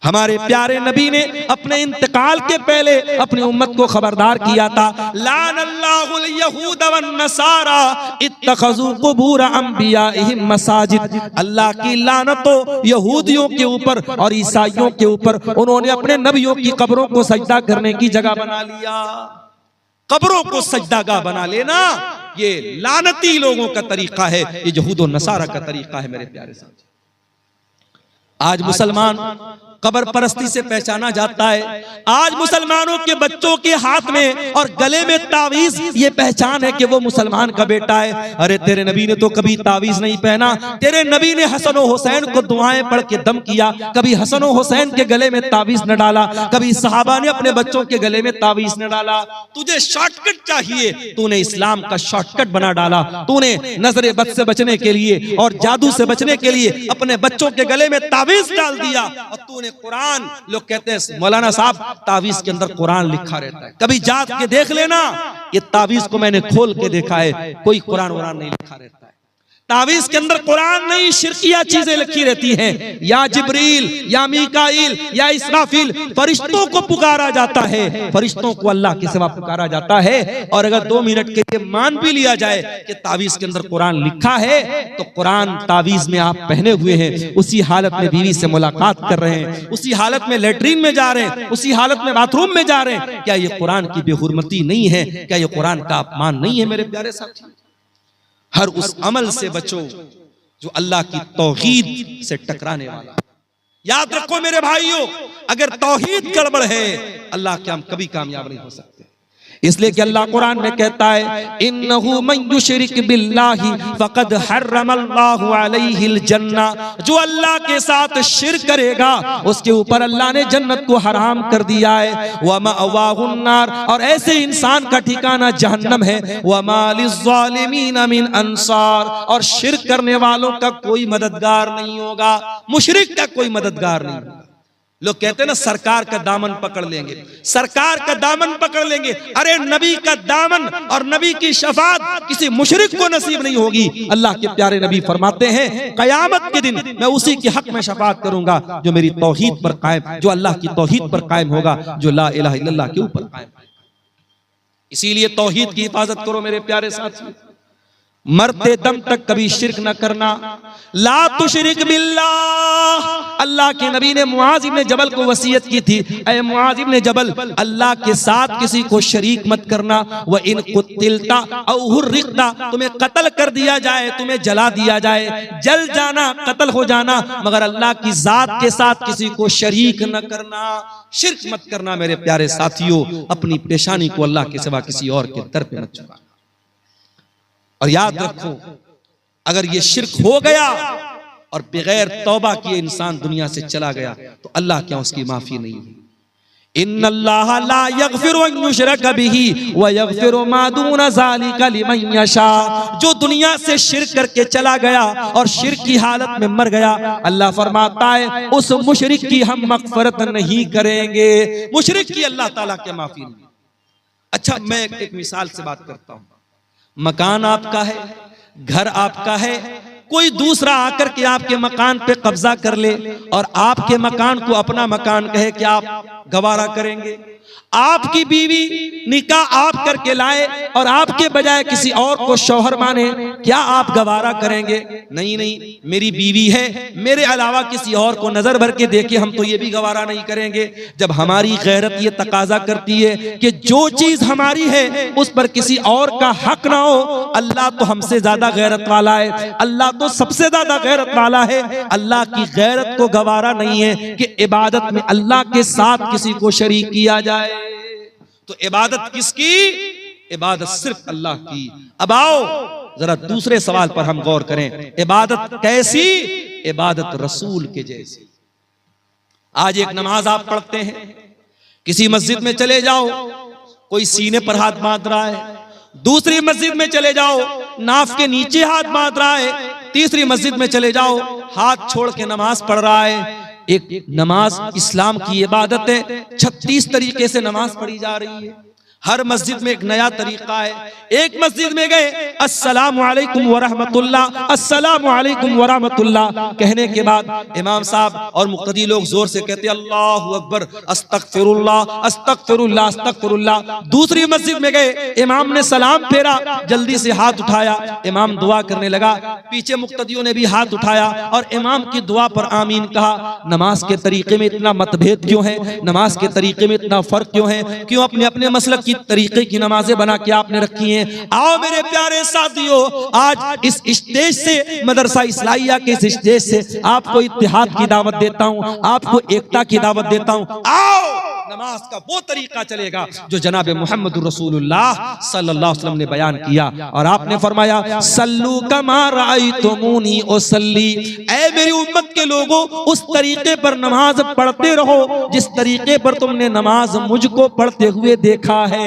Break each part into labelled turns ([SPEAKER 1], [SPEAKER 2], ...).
[SPEAKER 1] हमारे प्यारे नबी ने अपने इंतकाल के पहले अपनी उम्मत को खबरदार किया था, लानल्लाहुल यहूद वन नसारा इत्तखज़ू कुबूर अंबियाइहिम मसाजिद। अल्लाह की लानत हो यहूदियों के ऊपर और ईसाइयों के ऊपर, उन्होंने अपने नबियों की कब्रों को सजदा करने की जगह बना लिया। कब्रों को सजदागाह बना लेना ये लानती लोगों का तरीका है, ये यहूद और नसारा का तरीका है। मेरे प्यारे साथी, आज मुसलमान कब्र परस्ती से पहचाना जाता है। आज मुसलमानों के बच्चों के हाथ में और गले में तावीज, ये पहचान है कि वो मुसलमान का बेटा है। अरे तेरे नबी ने तो कभी तावीज नहीं पहना, तेरे नबी ने हसन और हुसैन को दुआएं पढ़ के दम किया, कभी हसन और हुसैन के गले में तावीज न डाला, कभी सहाबा ने अपने बच्चों के गले में तावीज न डाला। तुझे शॉर्टकट चाहिए, तूने इस्लाम का शॉर्टकट बना डाला। तूने नजरे बद से बचने के लिए और जादू से बचने के लिए अपने बच्चों के गले में तावीज डाल दिया। और तूने कुरान, लोग कहते हैं मौलाना साहब तावीज के अंदर कुरान लिखा रहता है, कभी जात के देख लेना, ये तावीज को मैंने खोल के देखा है, कोई कुरान वरान नहीं लिखा रहता है। तावीज के अंदर कुरान नहीं, शिरकिया चीजें लिखी रहती हैं। या जिब्रील या मीकाईल या इसराफील, फरिश्तों को पुकारा जाता है, फरिश्तों को अल्लाह के सिवा पुकारा जाता है। और अगर 2 मिनट के लिए मान भी लिया जाए कि तावीज के अंदर कुरान लिखा है, तो कुरान तावीज में आप पहने हुए हैं, उसी हालत में बीवी से मुलाकात कर रहे हैं, उसी हालत में लेटरिन में जा रहे हैं, उसी हालत में बाथरूम में जा रहे हैं, क्या ये कुरान की बेहुरमती नहीं है? क्या ये कुरान का अपमान नहीं है? मेरे प्यारे साथी, हर उस अमल से बचो जो अल्लाह की तौहीद से टकराने वाला। याद रखो मेरे भाइयों, अगर तौहीद गड़बड़ है, अल्लाह के हम कभी कामयाब नहीं हो सकते। इसलिए कि अल्लाह कुरान में कहता है, इन्नहु मन युशरिक बिल्लाहि फक़द हर्रमल्लाहु अलैहिल जन्ना। जो अल्लाह के साथ शिर्क करेगा उसके ऊपर अल्लाह ने जन्नत को हराम कर दिया है। व मअवाहुन नार, और ऐसे इंसान का ठिकाना जहन्नम है। व मा लिज़्ज़ालिमीन मिन अंसार, और शिर्क करने वालों का कोई मददगार नहीं होगा, मुशरिक का कोई मददगार नहीं होगा। लोग कहते हैं ना सरकार का दामन पकड़ लेंगे, सरकार का दामन पकड़ लेंगे। अरे नबी का दामन और नबी की शफाअत किसी मुशरिक को नसीब नहीं होगी। अल्लाह के प्यारे नबी फरमाते हैं, कयामत के दिन मैं उसी के हक में शफाअत करूंगा जो मेरी तौहीद पर कायम, जो अल्लाह की तौहीद पर कायम होगा, जो ला इलाहा इल्लल्लाह के ऊपर कायम। इसीलिए तौहीद की हिफाजत करो मेरे प्यारे साथी, मरते दम तक कभी शिर्क न करना। ला तुशरिक बिल्लाह, अल्लाह के नबी ने मुआज इब्न जबल को वसीयत की थी, ऐ मुआज इब्न जबल, अल्लाह के साथ किसी को शरीक मत करना। व इन कुतिलता औ हुर्रिकता, तुम्हें कत्ल कर दिया जाए, तुम्हें जला दिया जाए, जल जाना, कत्ल हो जाना, मगर अल्लाह की जात के साथ किसी को शरीक न करना, शिर्क मत करना। मेरे प्यारे साथियों, अपनी पेशानी को अल्लाह के सिवा किसी और के दर पे मत झुकाना। और याद रखो, अगर ये शिर्क हो गया और बगैर तौबा किए इंसान दुनिया से चला गया तो अल्लाह क्या उसकी माफी नहीं है। इन्नल्लाह ला यगफिरु अन युशरक बिही व यगफिरु मा दून ज़ालिका लिमन यशा। जो दुनिया से शिर्क करके चला गया और शिर्क की हालत में मर गया, अल्लाह फरमाता है उस मुशरिक की हम मग़फ़िरत नहीं करेंगे, मुशरिक की अल्लाह ताला के माफी नहीं। अच्छा, मैं एक मिसाल से बात करता हूं। मकान आपका है, घर आपका है, कोई दूसरा आकर के आपके मकान पे कब्जा कर ले और आपके मकान को अपना मकान कहे, क्या आप गवारा करेंगे? आपकी बीवी निकाह आप करके लाए और आपके बजाय किसी और को शौहर माने, क्या आप गवारा करेंगे? नहीं नहीं, मेरी बीवी है, मेरे अलावा किसी और को नजर भर के देखे हम तो ये भी गवारा नहीं करेंगे। जब हमारी गैरत ये तकाजा करती है कि जो चीज हमारी है उस पर किसी और का हक ना हो, अल्लाह तो हमसे ज्यादा गैरत वाला है, अल्लाह तो सबसे ज्यादा गैरत वाला है। अल्लाह की गैरत को गवारा नहीं है कि इबादत में अल्लाह के साथ किसी को शरीक किया जाए। तो इबादत किसकी? इबादत सिर्फ अल्लाह की। अब आओ जरा दूसरे सवाल पर हम गौर करें, इबादत कैसी? इबादत रसूल के जैसी। आज एक नमाज आप पढ़ते हैं, किसी मस्जिद में चले जाओ, कोई सीने पर हाथ बांध रहा है, दूसरी मस्जिद में चले जाओ नाफ के नीचे हाथ बांध रहा है, तीसरी मस्जिद में चले जाओ हाथ छोड़ के नमाज पढ़ रहा है। एक नमाज इस्लाम की इबादत है, 36 तरीके से नमाज पढ़ी जा रही है। हर मस्जिद में एक नया तरीका है। एक मस्जिद में गए, अस्सलामु अलैकुम व रहमतुल्लाह, अस्सलामु अलैकुम व रहमतुल्लाह कहने के बाद इमाम साहब और मुक्तदी लोग जोर से कहते अल्लाहु अकबर, अस्तगफिरुल्लाह, अस्तगफिरुल्लाह, अस्तगफिरुल्लाह। दूसरी मस्जिद में गए, इमाम ने सलाम फेरा, जल्दी से हाथ उठाया, इमाम दुआ करने लगा, पीछे मुक्तदियों ने भी हाथ उठाया और इमाम की दुआ पर आमीन कहा। नमाज के तरीके में इतना मतभेद क्यों है? नमाज के तरीके में इतना फर्क क्यों है? क्यों अपने अपने मसलक की तरीके की नमाजें बना के आपने रखी हैं? आओ मेरे प्यारे साथियों, आज इस स्टेज से, मदरसा इस्लाहिया के इस स्टेज से आपको इत्तिहाद की दावत देता हूं, आपको एकता की दावत देता हूं। आओ नमाज का वो तरीका चलेगा जो जनाब मोहम्मद रसूलुल्लाह सल्लल्लाहु अलैहि वसल्लम ने बयान किया। और आपने फरमाया सल्लू कमा रायतुमूनी उसल्ली, ऐ मेरी उम्मत के लोगों उस तरीके पर नमाज पढ़ते रहो जिस तरीके पर तुमने नमाज मुझको पढ़ते हुए देखा है।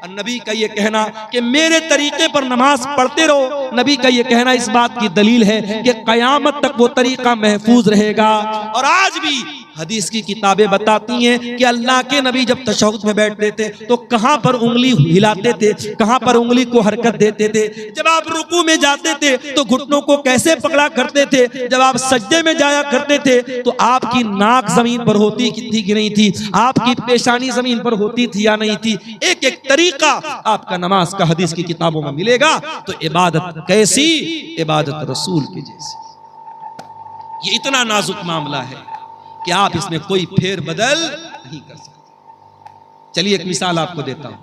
[SPEAKER 1] नबी का ये कहना कि मेरे तरीके पर नमाज पढ़ते रहो, नबी का ये कहना इस बात की दलील है कि कयामत तक वो तरीका महफूज रहेगा। और आज भी हदीस की किताबें बताती हैं कि अल्लाह के नबी जब तशहुद में बैठते थे तो कहां पर उंगली हिलाते थे, कहां पर उंगली को हरकत देते थे। जब आप रुकू में जाते थे तो घुटनों को कैसे पकड़ा करते थे। जब आप सज्दे में जाया करते थे तो आपकी नाक जमीन पर होती थी कि नहीं थी, आपकी पेशानी जमीन पर होती थी या नहीं थी। एक एक तरीका आपका नमाज का हदीस की किताबों में मिलेगा। तो इबादत कैसी? इबादत रसूल की जैसी। ये इतना नाजुक मामला है कि आप इसमें कोई फेर बदल नहीं कर सकते। चलिए एक मिसाल आपको देता हूं,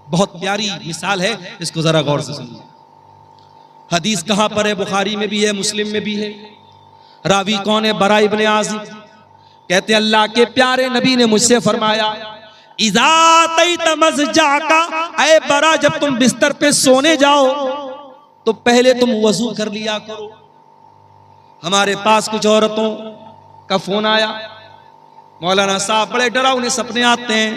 [SPEAKER 1] बहुत प्यारी मिसाल है, इसको जरा गौर से सुनिए। हदीस कहां पर है? बुखारी में भी है, मुस्लिम में भी है। रावी कौन है? बरा इब्ने आज़िब कहते अल्लाह के प्यारे नबी ने मुझसे फरमाया इज़ा तैत मज़जाका, ऐ बरा जब तुम बिस्तर पे सोने जाओ तो पहले तुम वजू कर लिया करो। हमारे पास कुछ औरतों का फोन आया, मौलाना साहब बड़े डरावने सपने आते हैं।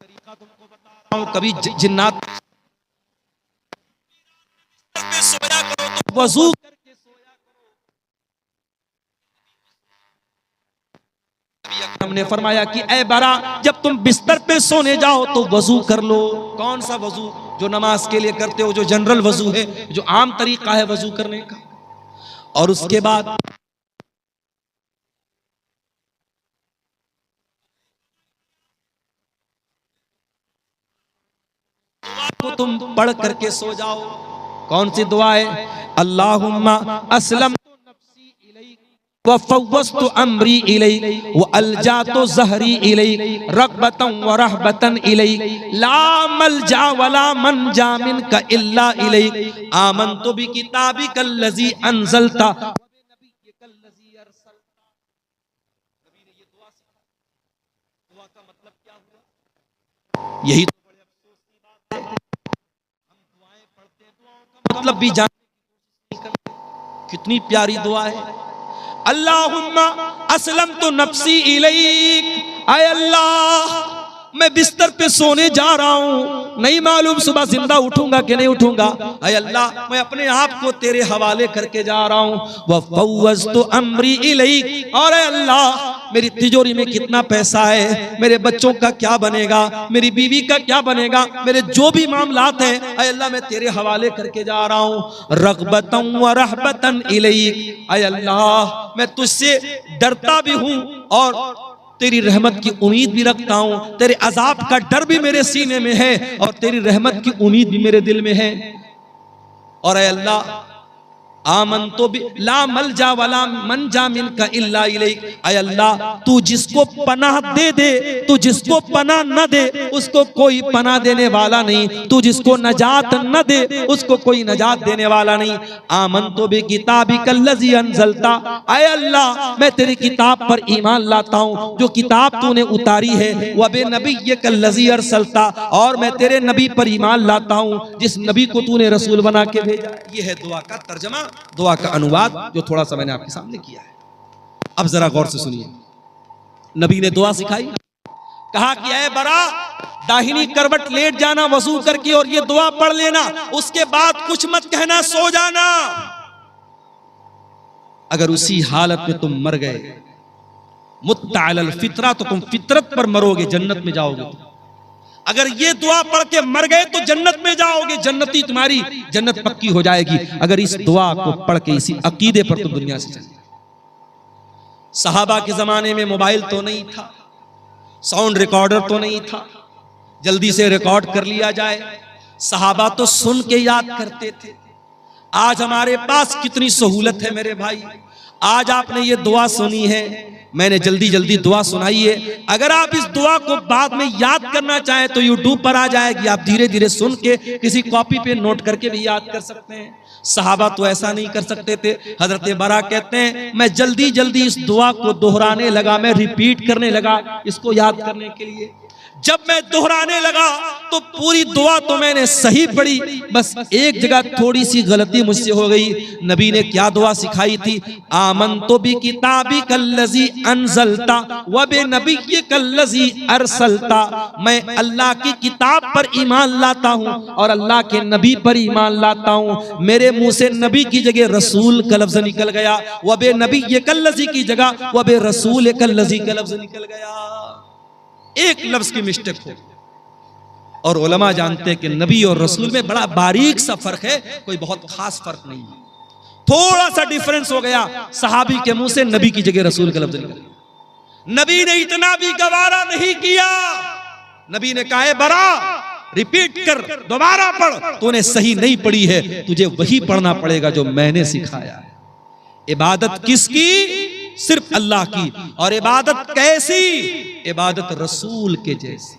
[SPEAKER 1] तरीका तुमको बता रहा हूं, कभी जिन्नात में सोया करो तो वजू करके सोया करो। हमने फरमाया कि ऐ बरा जब तुम बिस्तर पे सोने जाओ तो वजू कर लो। कौन सा वजू? जो नमाज के लिए करते हो, जो जनरल वजू है, जो आम तरीका है वजू करने का। और उसके बाद को तुम पढ़ करके सो जाओ। कौन सी दुआ है? अल्लाहुम्मा अस्लम व फव्वस्तु अम्री इलैक व अलजातु ज़हरी इलैक रग़बतन व रहबतन इलैक ला मलजा वला मनजा मिनका इल्ला इलैक आमनतु बिकिताबिकल लज़ी अंज़लता व बिनबिय्यिकल लज़ी अरसलता। नबी ने ये दुआ सिखाई। दुआ का मतलब क्या हुआ? यही तो बड़े अफसोस की बात है, हम दुआएं पढ़ते हैं, दुआओं का मतलब भी जानने की कोशिश नहीं करते। कितनी प्यारी दुआ है, अल्लाहुम्मा अस्लमतु नफ्सी इलैक, ऐ अल्लाह मैं बिस्तर पे सोने जा रहा हूं, नहीं मालूम सुबह जिंदा उठूंगा कि नहीं उठूंगा। ऐ अल्लाह मैं अपने आप को तेरे हवाले करके जा रहा हूं। व फव्वज़तु अम्री इलैक, और ऐ अल्लाह मेरी तिजोरी में कितना पैसा है, मेरे बच्चों का क्या बनेगा, मेरी बीवी का क्या बनेगा, मेरे जो भी मामलात हैं ऐ अल्लाह मैं तेरे हवाले करके जा रहा हूं। रग़बतन व रहबतन इलैक, ऐ अल्लाह मैं तुझसे डरता भी हूं और तेरी रहमत की उम्मीद भी रखता हूं। तेरे अजाब का डर भी मेरे सीने में है और तेरी रहमत की उम्मीद भी मेरे दिल में है। और ऐ अल्लाह आमनतु बि ला मलजा वला मनजा मिनका इल्ला इलैक, ऐ अल्लाह तू जिसको पनाह दे दे, तू जिसको पनाह न दे उसको कोई पनाह देने वाला नहीं, तू जिसको नजात न दे उसको कोई नजात देने वाला नहीं। आमनतु बिकिताबिकल लज़ी अंज़लता, ऐ अल्लाह मैं तेरी किताब पर ईमान लाता हूं जो किताब तूने उतारी है। व बिनबिय्यिकल लज़ी अरसलता, और मैं तेरे नबी पर ईमान लाता हूं जिस नबी को तूने रसूल बना के भेजा। ये है दुआ का तर्जमा, दुआ का अनुवाद जो थोड़ा सा मैंने आपके सामने किया है। अब जरा गौर से सुनिए, नबी ने दुआ सिखाई, कहा कि ऐ बरा दाहिनी करवट लेट जाना वजू करके और ये दुआ पढ़ लेना, उसके बाद कुछ मत कहना, सो जाना। अगर उसी हालत में तुम मर गए मुत्ता अलल फितरा, तो तुम फितरत पर मरोगे, जन्नत में जाओगे। अगर ये दुआ पढ़ के मर गए तो जन्नत में जाओगे, जन्नती तुम्हारी जन्नत पक्की हो जाएगी। अगर इस दुआ को पढ़ के इसी अकीदे पर तुम दुनिया से चले। सहाबा के जमाने में मोबाइल तो नहीं था, साउंड रिकॉर्डर तो नहीं था, जल्दी से रिकॉर्ड कर लिया जाए। सहाबा तो सुन के याद करते थे। आज हमारे पास कितनी सहूलत है मेरे भाई। आज आपने ये दुआ सुनी है, मैंने जल्दी जल्दी दुआ सुनाई है। अगर आप इस दुआ को बाद में याद करना चाहें तो यूट्यूब पर आ जाएगी, आप धीरे धीरे सुन के किसी कॉपी पे नोट करके भी याद कर सकते हैं। सहाबा तो ऐसा नहीं कर सकते थे। हजरत बरा कहते हैं मैं जल्दी जल्दी इस दुआ को दोहराने लगा, मैं रिपीट करने लगा इसको याद करने के लिए। जब मैं दोहराने लगा तो पूरी दुआ तो मैंने सही पढ़ी, बस एक जगह थोड़ी सी गलती मुझसे हो गई। नबी ने क्या दुआ सिखाई थी? आमनतु बि किताबिकल्लज़ी अनज़लता व बि नबिय्यिकल्लज़ी अरसलता। मैं अल्लाह की किताब पर ईमान लाता हूँ और अल्लाह के नबी पर ईमान लाता हूँ। मेरे मुंह से नबी की जगह रसूल का लफ्ज निकल गया, व बि नबिय्यिकल्लज़ी की जगह व बि रसूलिकल्लज़ी का लफ्ज निकल गया। एक लफ्ज की मिस्टेक हो। और उलमा जानते हैं कि नबी और रसूल में बड़ा बारीक सा फर्क है, कोई बहुत खास फर्क नहीं है। थोड़ा सा डिफरेंस हो गया, सहाबी के मुंह से नबी की जगह रसूल का लफ्ज निकला। नबी ने इतना भी गवारा नहीं किया। नबी ने कहा बरा रिपीट कर, दोबारा पढ़, तूने सही नहीं पढ़ी है, तुझे वही पढ़ना पड़ेगा जो मैंने सिखाया है। इबादत किसकी? सिर्फ अल्लाह की। और इबादत कैसी? इबादत रसूल के जैसी।